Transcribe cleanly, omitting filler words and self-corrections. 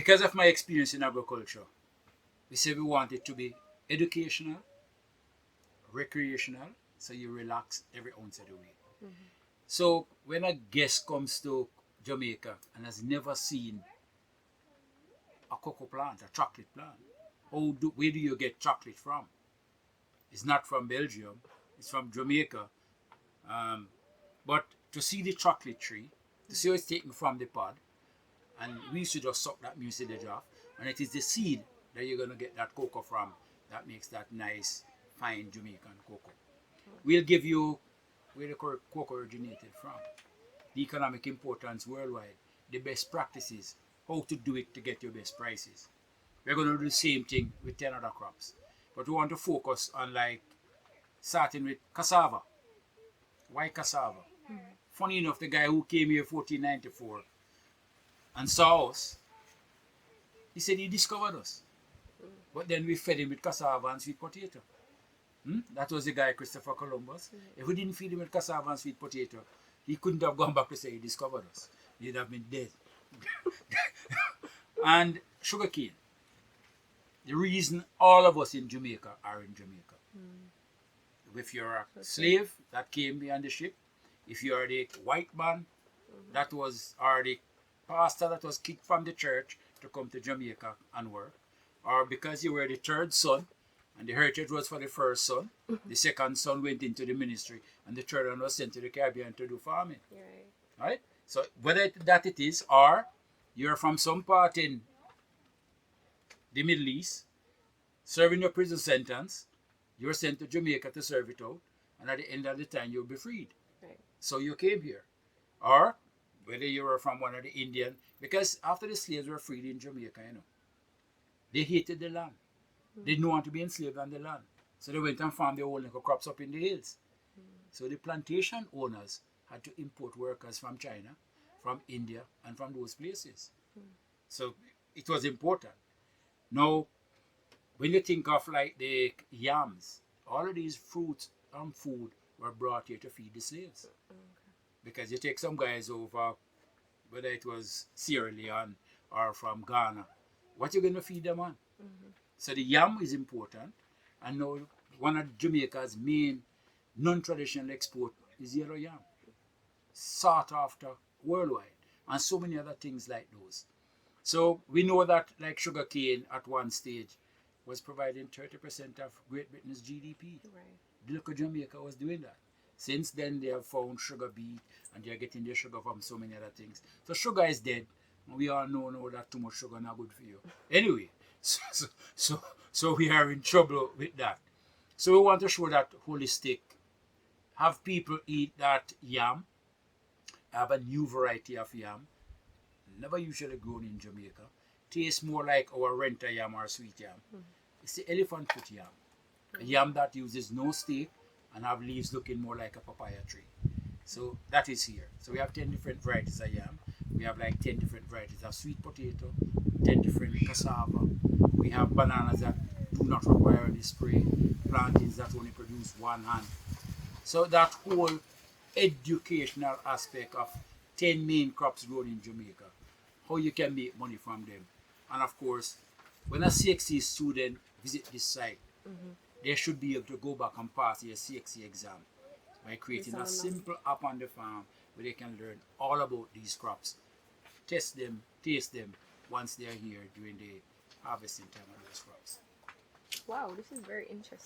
Because of my experience in agriculture, we say we want it to be educational, recreational, so you relax every ounce of the way. So when a guest comes to Jamaica and has never seen a cocoa plant, a chocolate plant, where do you get chocolate from? It's not from Belgium, it's from Jamaica. Um, but to see the chocolate tree, to see how it's taken from the pod, and we used to just suck that mucilage off, and it is the seed that you're going to get that cocoa from that makes that nice, fine Jamaican cocoa. We'll give you where the cocoa originated from, the economic importance worldwide, the best practices, how to do it to get your best prices. We're going to do the same thing with 10 other crops. But we want to focus on like starting with cassava. Why cassava? Funny enough, the guy who came here 1494 and saw us, he said he discovered us. But then we fed him with cassava and sweet potato. That was the guy, Christopher Columbus. If we didn't feed him with cassava and sweet potato, he couldn't have gone back to say he discovered us. He'd have been dead. And sugarcane. The reason all of us in Jamaica are in Jamaica. If you're a slave that came behind the ship, if you're the white man that was, or the pastor that was kicked from the church to come to Jamaica and work, or because you were the third son, and the heritage was for the first son, the second son went into the ministry, and the third one was sent to the Caribbean to do farming. Right? So whether that it is, or you're from some part in the Middle East, serving your prison sentence, you're sent to Jamaica to serve it out, and at the end of the time you'll be freed. So you came here. Or whether you were from one of the Indian, because after the slaves were freed in Jamaica, they hated the land. They didn't want to be enslaved on the land. So they went and farmed their own little crops up in the hills. So the plantation owners had to import workers from China, from India, and from those places. So it was important. Now, when you think of like the yams, all of these fruits and food were brought here to feed the slaves. Because you take some guys over, whether it was Sierra Leone or from Ghana, what you going to feed them on? So the yam is important. And now one of Jamaica's main non-traditional export is yellow yam. Sought after worldwide. And so many other things like those. So we know that like sugarcane at one stage was providing 30% of Great Britain's GDP. Look at Jamaica was doing that. Since then, they have found sugar beet and they're getting their sugar from so many other things. So sugar is dead. We all know now that too much sugar is not good for you. Anyway, so we are in trouble with that. So we want to show that holistic. Have people eat that yam. Have a new variety of yam. Never usually grown in Jamaica. Tastes more like our renter yam or sweet yam. It's the elephant foot yam. A yam that uses no steak and have leaves looking more like a papaya tree. So that is here. So we have 10 different varieties of yam. We have like 10 different varieties of sweet potato, 10 different cassava. We have bananas that do not require any spray, plantains that only produce one hand. So that whole educational aspect of 10 main crops grown in Jamaica, how you can make money from them. And of course, when a CXC student visit this site, they should be able to go back and pass their CXC exam by creating a simple app on the farm where they can learn all about these crops, test them, taste them once they're here during the harvesting time of those crops. Wow, this is very interesting.